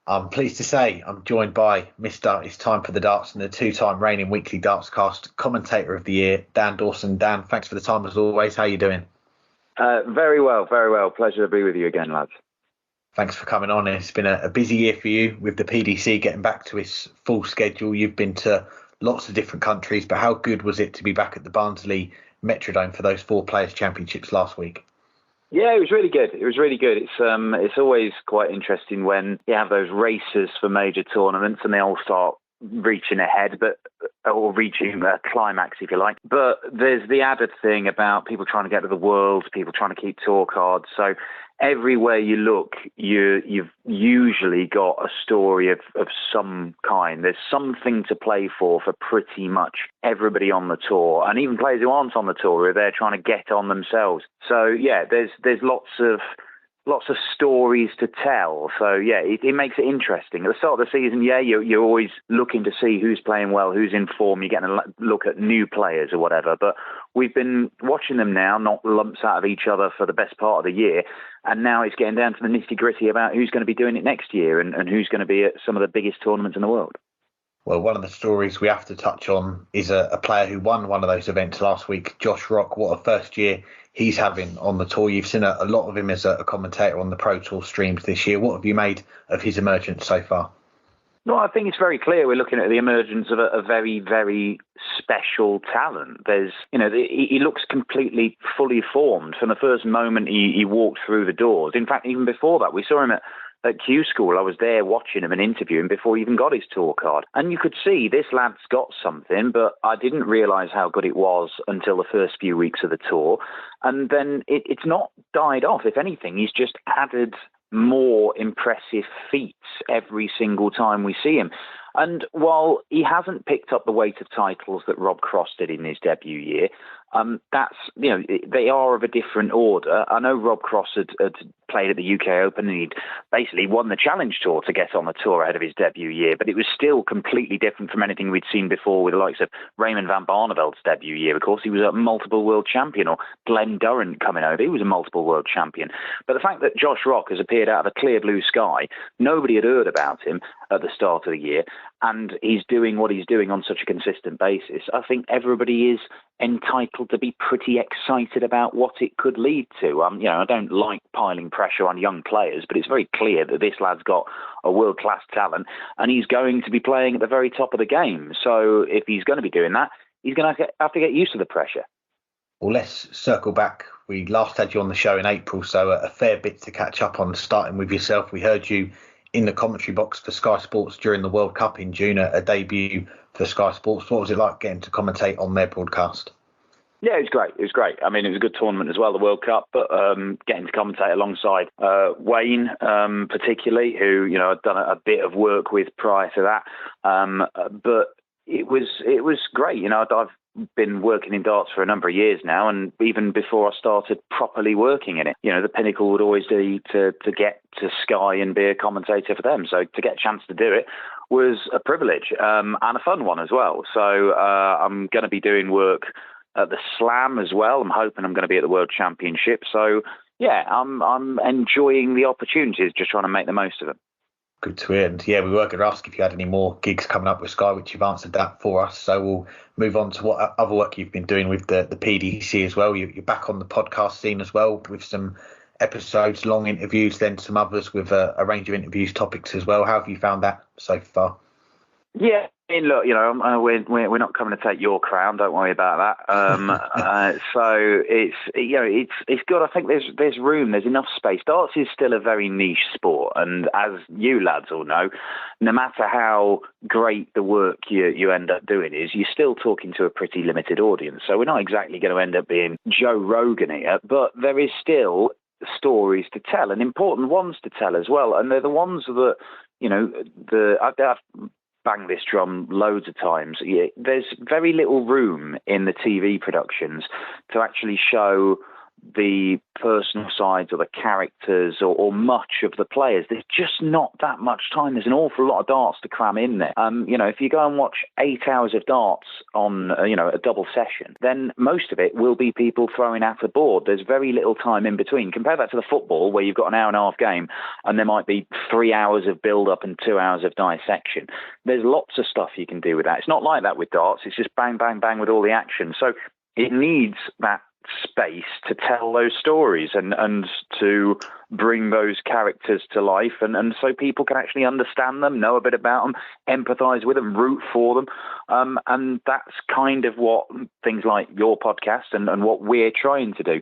I'm pleased to say I'm joined by Mr. It's Time for the Darts and the two-time reigning weekly Dartscast commentator of the year, Dan Dawson. Dan, thanks for the time as always. How are you doing? Very well, very well. Pleasure to be with you again, lads. Thanks for coming on. It's been a busy year for you with the PDC getting back to its full schedule. You've been to lots of different countries, but how good was it to be back at the Barnsley Metrodome for those 4 Players' Championships last week? Yeah, it was really good. It's always quite interesting when you have those races for major tournaments and they all start reaching ahead, or reaching a climax, if you like. But there's the added thing about people trying to get to the World, people trying to keep tour cards. So everywhere you look, you've usually got a story of some kind. There's something to play for pretty much everybody on the tour, and even players who aren't on the tour are there trying to get on themselves. So yeah, there's lots of stories to tell. So yeah, it makes it interesting. At the start of the season, yeah, you're always looking to see who's playing well, who's in form. You're getting a look at new players or whatever. But we've been watching them now knock lumps out of each other for the best part of the year. And now it's getting down to the nitty gritty about who's going to be doing it next year and who's going to be at some of the biggest tournaments in the world. Well, one of the stories we have to touch on is a player who won one of those events last week, Josh Rock. What a first year he's having on the tour. You've seen a lot of him as a commentator on the Pro Tour streams this year. What have you made of his emergence so far? No, I think it's very clear we're looking at the emergence of a very, very special talent. He looks completely fully formed from the first moment he walked through the doors. In fact, even before that, we saw him at Q School. I was there watching him and interviewing him before he even got his tour card. And you could see this lad's got something, but I didn't realise how good it was until the first few weeks of the tour. And then it's not died off. If anything, he's just added more impressive feats every single time we see him. And while he hasn't picked up the weight of titles that Rob Cross did in his debut year, they are of a different order. I know Rob Cross had played at the UK Open and he'd basically won the Challenge Tour to get on the tour ahead of his debut year, but it was still completely different from anything we'd seen before with the likes of Raymond van Barneveld's debut year. Of course, he was a multiple world champion, or Glenn Durrant coming over. He was a multiple world champion. But the fact that Josh Rock has appeared out of a clear blue sky, nobody had heard about him at the start of the year, and he's doing what he's doing on such a consistent basis. I think everybody is entitled to be pretty excited about what it could lead to. I don't like piling pressure on young players, but it's very clear that this lad's got a world-class talent and he's going to be playing at the very top of the game. So if he's going to be doing that, he's going to have to get used to the pressure. Well, let's circle back. We last had you on the show in April, so a fair bit to catch up on, starting with yourself. We heard you in the commentary box for Sky Sports during the World Cup in June, a debut for Sky Sports. What was it like getting to commentate on their broadcast? Yeah, it was great. I mean, it was a good tournament as well, the World Cup, but getting to commentate alongside Wayne, particularly, who, I'd done a bit of work with prior to that. But it was great. I've been working in darts for a number of years now, and even before I started properly working in it, the pinnacle would always be to get to Sky and be a commentator for them. So to get a chance to do it was a privilege and a fun one as well. So I'm going to be doing work at the Slam as well. I'm hoping I'm going to be at the World Championship. So yeah, I'm enjoying the opportunities, just trying to make the most of them. Good to hear. And yeah, we were going to ask if you had any more gigs coming up with Sky, which you've answered that for us. So we'll move on to what other work you've been doing with the PDC as well. You're back on the podcast scene as well with some episodes, long interviews, then some others with a range of interviews topics as well. How have you found that so far? Yeah, I mean, look, we're not coming to take your crown. Don't worry about that. So it's good. I think there's room. There's enough space. Darts is still a very niche sport, and as you lads all know, no matter how great the work you end up doing is, you're still talking to a pretty limited audience. So we're not exactly going to end up being Joe Rogan here, but there is still stories to tell and important ones to tell as well. And they're the ones that I've bang this drum loads of times. There's very little room in the TV productions to actually show the personal sides or the characters or much of the players. There's just not that much time. There's an awful lot of darts to cram in there. If you go and watch 8 hours of darts on, a double session, then most of it will be people throwing at the board. There's very little time in between. Compare that to the football, where you've got an hour and a half game and there might be 3 hours of build-up and 2 hours of dissection. There's lots of stuff you can do with that. It's not like that with darts. It's just bang, bang, bang with all the action. So it needs that space to tell those stories and to bring those characters to life, and so people can actually understand them, know a bit about them, empathize with them, root for them, and that's kind of what things like your podcast and what we're trying to do.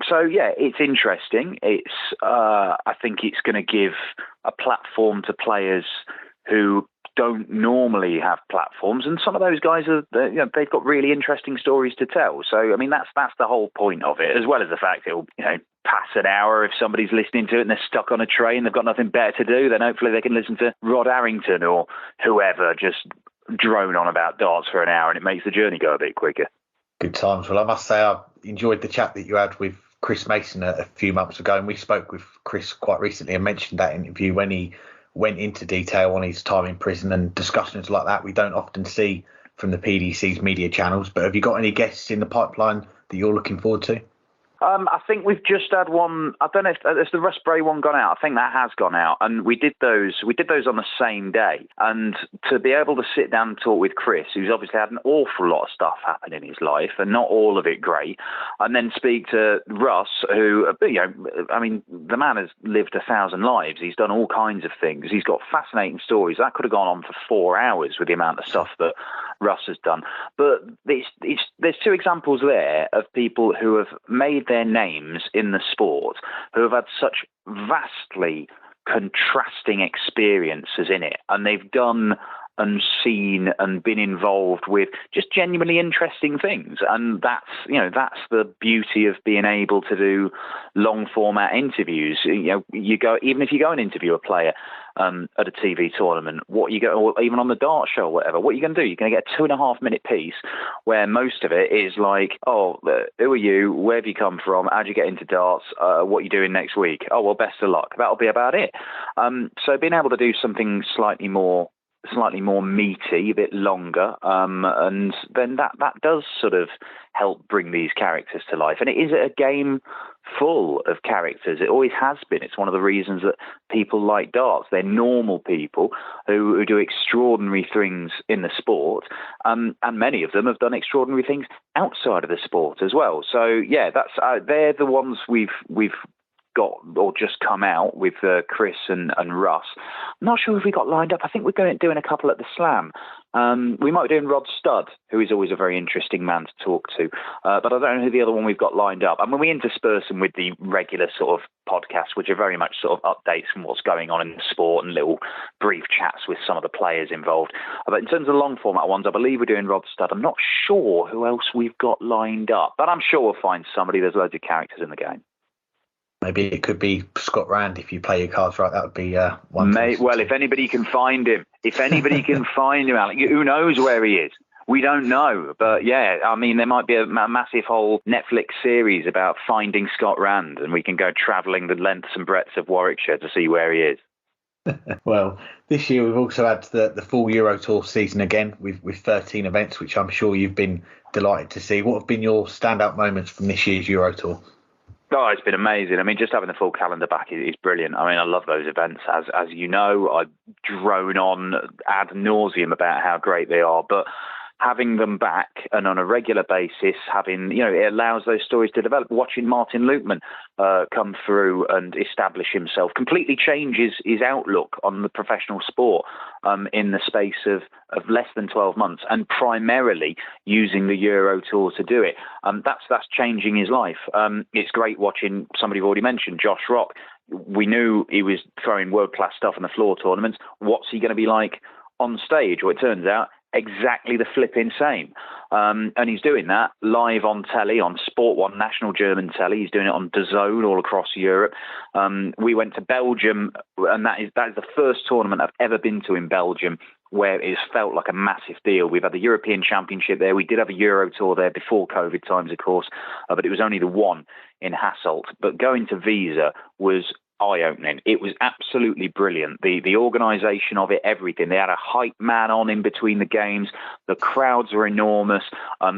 So yeah, it's interesting. It's I think it's going to give a platform to players who don't normally have platforms, and some of those guys they've got really interesting stories to tell. So I mean, that's the whole point of it, as well as the fact it'll pass an hour if somebody's listening to it and they're stuck on a train, they've got nothing better to do, then hopefully they can listen to Rod Arrington or whoever just drone on about darts for an hour, and it makes the journey go a bit quicker. Good times. Well, I must say I enjoyed the chat that you had with Chris Mason a few months ago, and we spoke with Chris quite recently and mentioned that interview when he went into detail on his time in prison, and discussions like that we don't often see from the PDC's media channels. But have you got any guests in the pipeline that you're looking forward to? I think we've just had one. I don't know if has the Russ Bray one gone out. I think that has gone out, and we did those on the same day. And to be able to sit down and talk with Chris, who's obviously had an awful lot of stuff happen in his life, and not all of it great, and then speak to Russ, who, the man has lived 1,000 lives. He's done all kinds of things. He's got fascinating stories. That could have gone on for 4 hours with the amount of stuff that Russ has done. But there's two examples there of people who have made their names in the sport, who have had such vastly contrasting experiences in it, and they've done and seen and been involved with just genuinely interesting things. And that's the beauty of being able to do long format interviews. Even if you go and interview a player at a TV tournament, or even on the dart show or whatever, what are you going to do? You're going to get a 2.5 minute piece where most of it is like, oh, who are you? Where have you come from? How'd you get into darts? What are you doing next week? Oh, well, best of luck. That'll be about it. So being able to do something slightly more meaty, a bit longer, and then that does sort of help bring these characters to life. And it is a game full of characters. It always has been. It's one of the reasons that people like darts. They're normal people who do extraordinary things in the sport, and many of them have done extraordinary things outside of the sport as well. So yeah, that's they're the ones we've got or just come out with Chris and Russ. I'm not sure if we got lined up. I think we're doing a couple at the Slam. We might be doing Rod Studd, who is always a very interesting man to talk to, but I don't know who the other one we've got lined up. And when we intersperse them with the regular sort of podcasts, which are very much sort of updates from what's going on in the sport and little brief chats with some of the players involved. But in terms of long format ones, I believe we're doing Rod Studd. I'm not sure who else we've got lined up, but I'm sure we'll find somebody. There's loads of characters in the game. Maybe it could be Scott Rand if you play your cards right. That would be one. Well, if anybody can find him, Alec, who knows where he is? We don't know. But yeah, I mean, there might be a massive whole Netflix series about finding Scott Rand, and we can go travelling the lengths and breadths of Warwickshire to see where he is. Well, this year we've also had the full Euro Tour season again with 13 events, which I'm sure you've been delighted to see. What have been your standout moments from this year's Euro Tour? Oh, it's been amazing. I mean, just having the full calendar back is brilliant. I mean, I love those events. As you know, I drone on ad nauseum about how great they are. But having them back and on a regular basis, it allows those stories to develop. Watching Martin Lukeman come through and establish himself completely changes his outlook on the professional sport in the space of less than 12 months, and primarily using the Euro Tour to do it. That's changing his life. It's great watching somebody you've already mentioned, Josh Rock. We knew he was throwing world-class stuff in the floor tournaments. What's he going to be like on stage? Well, it turns out exactly the flipping same. And he's doing that live on telly, on Sport 1 national German telly. He's doing it on DAZN all across Europe. We went to Belgium, and that is the first tournament I've ever been to in Belgium where it's felt like a massive deal. We've had the European Championship there. We did have a Euro Tour there before COVID times, of course, but it was only the one in Hasselt. But going to Visa was eye-opening. It was absolutely brilliant. The organisation of it, everything. They had a hype man on in between the games. The crowds were enormous.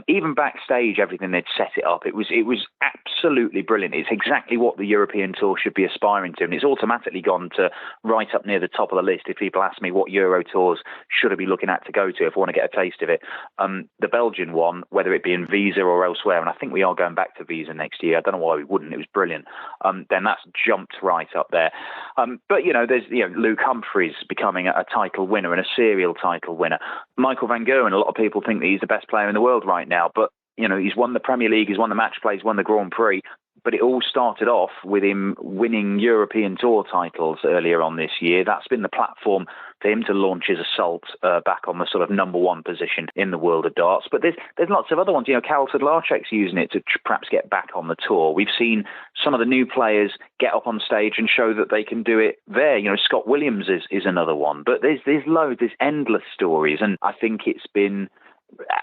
Even backstage, everything they'd set it up. It was absolutely brilliant. It's exactly what the European Tour should be aspiring to, and it's automatically gone to right up near the top of the list. If people ask me what Euro Tours should I be looking at to go to if I want to get a taste of it, the Belgian one, whether it be in Visa or elsewhere, and I think we are going back to Visa next year. I don't know why we wouldn't. It was brilliant. Then that's jumped right up there. But, there's Luke Humphries becoming a title winner and a serial title winner. Michael van Gerwen, a lot of people think that he's the best player in the world right now. But, he's won the Premier League, he's won the match play, he's won the Grand Prix. But it all started off with him winning European Tour titles earlier on this year. That's been the platform for him to launch his assault back on the sort of number one position in the world of darts. But there's lots of other ones. Karel Sedlacek's using it to perhaps get back on the tour. We've seen some of the new players get up on stage and show that they can do it there. Scott Williams is another one. But there's loads, there's endless stories. And I think it's been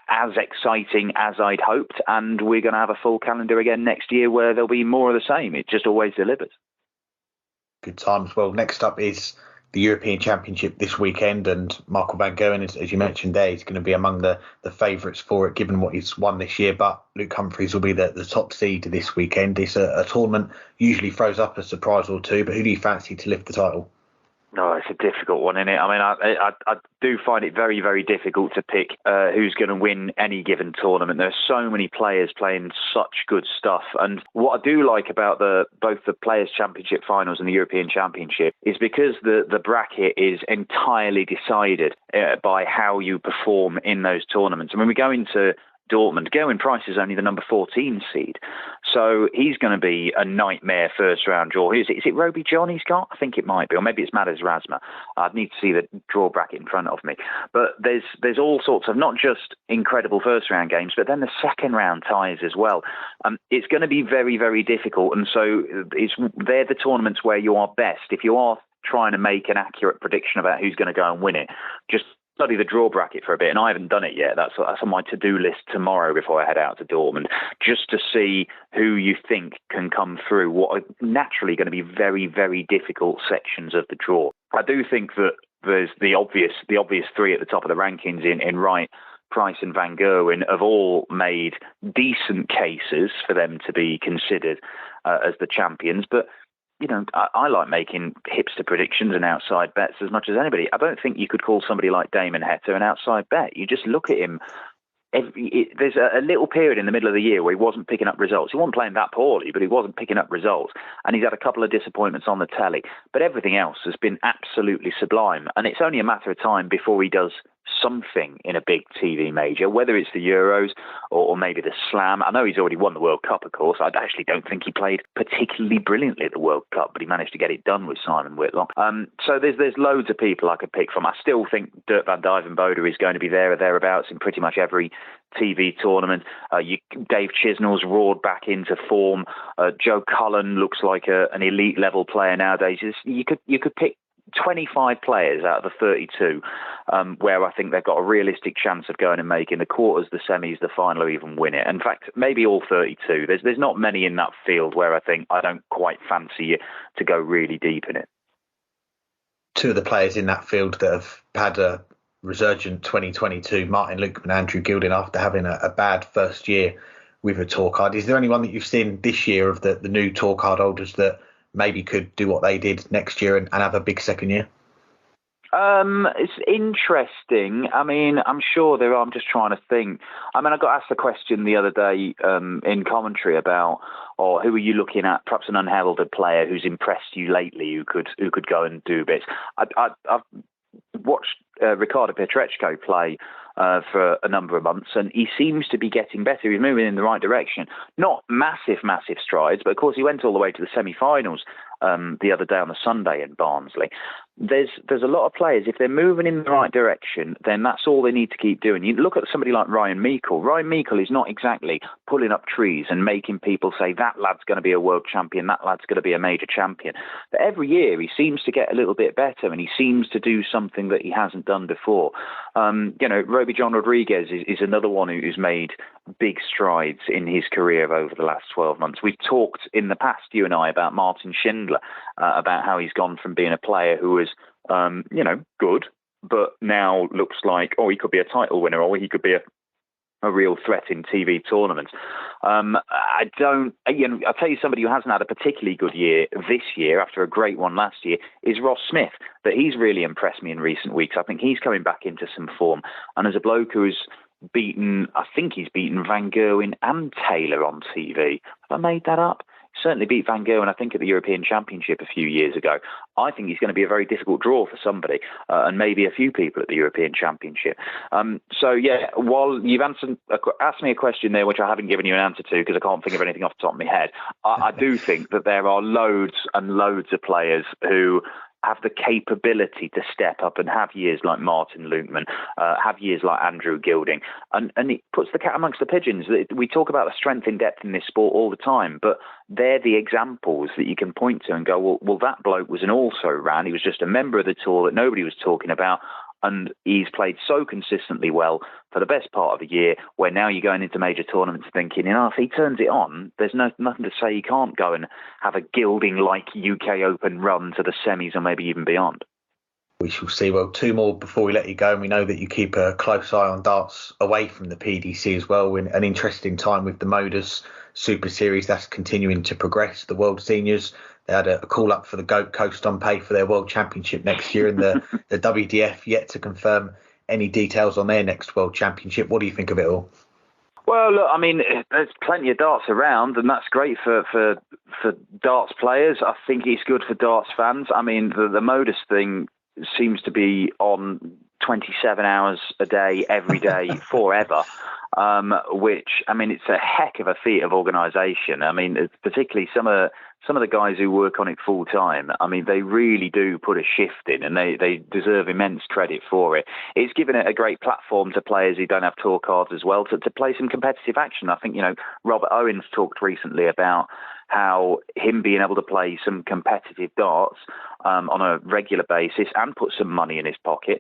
as exciting as I'd hoped, and we're going to have a full calendar again next year where there'll be more of the same. It just always delivers. Good times. Well, next up is the European Championship this weekend, and Michael van Gerwen, as you mentioned there, he's going to be among the favourites for it, given what he's won this year. But Luke Humphries will be the top seed this weekend. It's a tournament usually throws up a surprise or two, but who do you fancy to lift the title? No, it's a difficult one, isn't it? I mean, I do find it very, very difficult to pick who's going to win any given tournament. There are so many players playing such good stuff. And what I do like about both the Players' Championship finals and the European Championship is because the bracket is entirely decided by how you perform in those tournaments. And when we go into Dortmund, Gerwyn Price is only the number 14 seed. So he's going to be a nightmare first round draw. Is it Roby John he's got? I think it might be. Or maybe it's Madas Razma. I'd need to see the draw bracket in front of me. But there's all sorts of not just incredible first round games, but then the second round ties as well. It's going to be very, very difficult. And so they're the tournaments where you are best. If you are trying to make an accurate prediction about who's going to go and win it, just study the draw bracket for a bit, and I haven't done it yet. That's on my to-do list tomorrow before I head out to Dortmund, just to see who you think can come through what are naturally going to be very, very difficult sections of the draw. I do think that there's the obvious three at the top of the rankings in Wright, Price and Van Gerwen have all made decent cases for them to be considered as the champions, but I like making hipster predictions and outside bets as much as anybody. I don't think you could call somebody like Damon Heta an outside bet. You just look at him. There's a little period in the middle of the year where he wasn't picking up results. He wasn't playing that poorly, but he wasn't picking up results. And he's had a couple of disappointments on the telly. But everything else has been absolutely sublime. And it's only a matter of time before he does something in a big TV major, whether it's the Euros or maybe the Slam. I know he's already won the World Cup, of course. I actually don't think he played particularly brilliantly at the World Cup, but he managed to get it done with Simon Whitlock. So there's loads of people I could pick from. I still think Dirk van Dijvenbode is going to be there or thereabouts in pretty much every TV tournament. Dave Chisnell's roared back into form. Joe Cullen looks like an elite level player nowadays. You could pick 25 players out of the 32 where I think they've got a realistic chance of going and making the quarters, the semis, the final, or even win it. In fact, maybe all 32. There's not many in that field where I think I don't quite fancy it to go really deep in it. Two of the players in that field that have had a resurgent 2022, Martin Lukeman and Andrew Gilding, after having a bad first year with a tour card. Is there anyone that you've seen this year of the new tour card holders that maybe could do what they did next year and have a big second year? It's interesting. I mean, I'm sure there are. I'm just trying to think. I mean, I got asked a question the other day in commentary about, who are you looking at? Perhaps an unheralded player who's impressed you lately, who could go and do bits. I've watched Ricardo Pietreczko play for a number of months, and he seems to be getting better. He's moving in the right direction. Not massive strides, but of course he went all the way to the semi-finals the other day on the Sunday in Barnsley. there's a lot of players, if they're moving in the right direction, then that's all they need to keep doing. You look at somebody like Ryan Meikle. Ryan Meikle is not exactly pulling up trees and making people say that lad's going to be a world champion, that lad's going to be a major champion. But every year he seems to get a little bit better, and he seems to do something that he hasn't done before. Roby John Rodriguez is another one who's made big strides in his career over the last 12 months. We've talked in the past, you and I, about Martin Schindler, about how he's gone from being a player who was good, but now looks like, he could be a title winner, or he could be a real threat in TV tournaments. I'll tell you, somebody who hasn't had a particularly good year this year after a great one last year is Ross Smith. But he's really impressed me in recent weeks. I think he's coming back into some form. And as a bloke who's beaten Van Gerwen and Taylor on TV. Have I made that up? Certainly beat Van Gerwen, I think, at the European Championship a few years ago. I think he's going to be a very difficult draw for somebody, and maybe a few people at the European Championship. While you've asked me a question there, which I haven't given you an answer to because I can't think of anything off the top of my head, I do think that there are loads and loads of players who have the capability to step up and have years like Martin Lukeman, have years like Andrew Gilding. And it puts the cat amongst the pigeons. We talk about the strength in depth in this sport all the time, but they're the examples that you can point to and go, well, that bloke was an also-ran. He was just a member of the tour that nobody was talking about. And he's played so consistently well for the best part of the year, where now you're going into major tournaments thinking, if he turns it on, there's nothing to say he can't go and have a Gilding-like UK Open run to the semis or maybe even beyond. We shall see. Well, two more before we let you go. And we know that you keep a close eye on darts away from the PDC as well. In an interesting time with the Modus Super Series that's continuing to progress. The World Seniors, they had a call up for the Gold Coast on pay for their World Championship next year, and the WDF yet to confirm any details on their next World Championship. What do you think of it all? Well, look, there's plenty of darts around, and that's great for darts players. I think it's good for darts fans. The Modus thing seems to be on 27 hours a day, every day, forever. Which, it's a heck of a feat of organisation. Particularly some of the guys who work on it full time. They really do put a shift in, and they deserve immense credit for it. It's given it a great platform to players who don't have tour cards as well to play some competitive action. I think, Robert Owens talked recently about how him being able to play some competitive darts on a regular basis and put some money in his pocket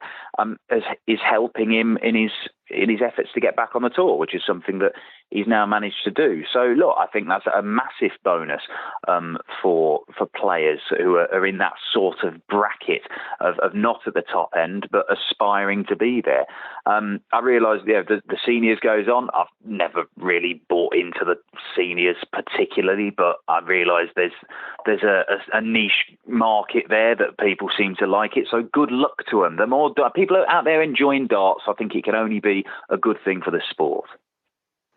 is helping him in his efforts to get back on the tour, which is something that he's now managed to do. So, look, I think that's a massive bonus for players who are in that sort of bracket of not at the top end, but aspiring to be there. I realise, the seniors goes on. I've never really bought into the seniors particularly, but I realise there's a niche market there that people seem to like it. So good luck to them. The more people are out there enjoying darts, I think it can only be a good thing for the sport.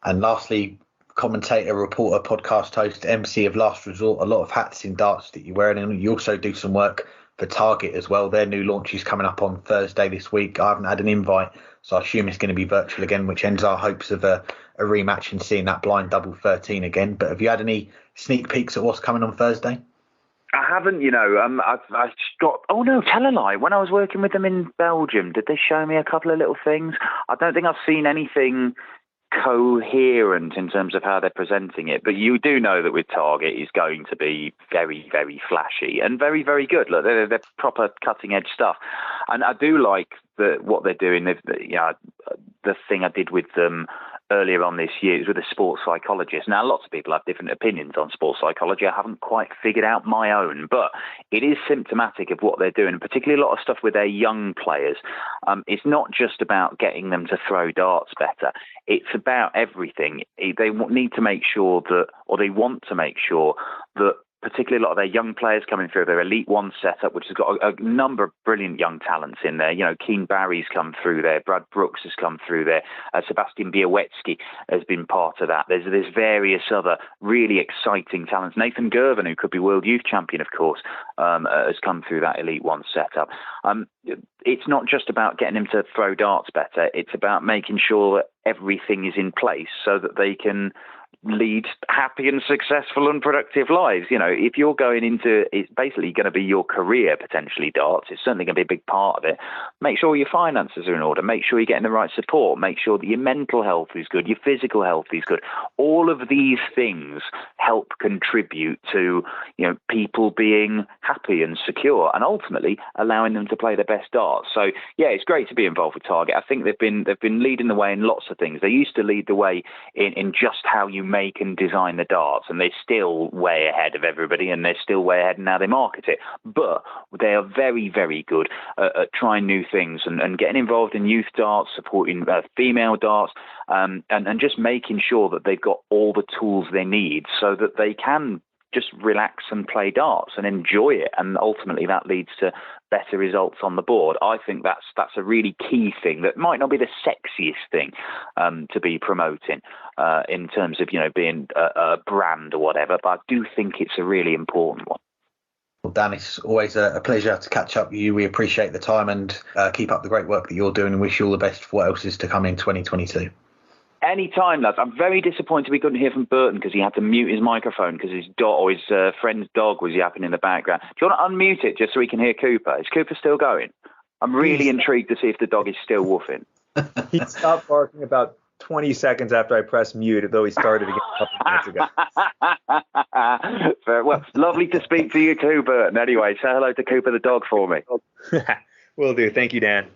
And lastly, commentator, reporter, podcast host, MC of last resort, a lot of hats in darts that you wear. And you also do some work for Target as well. Their new launch is coming up on Thursday this week. I haven't had an invite, so I assume it's going to be virtual again, which ends our hopes of a rematch and seeing that blind double 13 again. But have you had any sneak peeks at what's coming on Thursday? I haven't, I've got, tell a lie. When I was working with them in Belgium, did they show me a couple of little things? I don't think I've seen anything coherent in terms of how they're presenting it, but you do know that with Target is going to be very, very flashy and very, very good. Look, they're proper cutting edge stuff, and I do like what they're doing. The thing I did with them earlier on this year is with a sports psychologist. Now, lots of people have different opinions on sports psychology. I haven't quite figured out my own, but it is symptomatic of what they're doing, and particularly a lot of stuff with their young players. It's not just about getting them to throw darts better. It's about everything. They need to make sure that, or they want to make sure that, particularly a lot of their young players coming through their Elite One setup, which has got a number of brilliant young talents in there. Keane Barry's come through there. Brad Brooks has come through there. Sebastian Białecki has been part of that. There's various other really exciting talents. Nathan Gervin, who could be World Youth Champion, of course, has come through that Elite One setup. It's not just about getting him to throw darts better. It's about making sure that everything is in place so that they can lead happy and successful and productive lives. You know, if you're going into, it's basically going to be your career, potentially darts. It's certainly going to be a big part of it. Make sure your finances are in order. Make sure you're getting the right support. Make sure that your mental health is good. Your physical health is good. All of these things help contribute to, you know, people being happy and secure, and ultimately allowing them to play their best darts. So yeah, it's great to be involved with Target. I think they've been leading the way in lots of things. They used to lead the way in just how you make and design the darts, and they're still way ahead of everybody, and they're still way ahead in how they market it. But they are very, very good at trying new things and getting involved in youth darts, supporting female darts, and just making sure that they've got all the tools they need so that they can just relax and play darts and enjoy it, and ultimately that leads to better results on the board. I think that's a really key thing that might not be the sexiest thing to be promoting in terms of, you know, being a brand or whatever, but I do think it's a really important one. Well, Dan, it's always a pleasure to catch up with you. We appreciate the time, and keep up the great work that you're doing, and wish you all the best for what else is to come in 2022. Anytime, lads. I'm very disappointed we couldn't hear from Burton because he had to mute his microphone because his dog or his friend's dog was yapping in the background. Do you want to unmute it just so we can hear Cooper? Is Cooper still going? I'm really intrigued to see if the dog is still woofing. He stopped barking about 20 seconds after I pressed mute, though he started again a couple minutes ago. Fair. Well, lovely to speak to you too, Burton. Anyway, say hello to Cooper the dog for me. Will do. Thank you, Dan.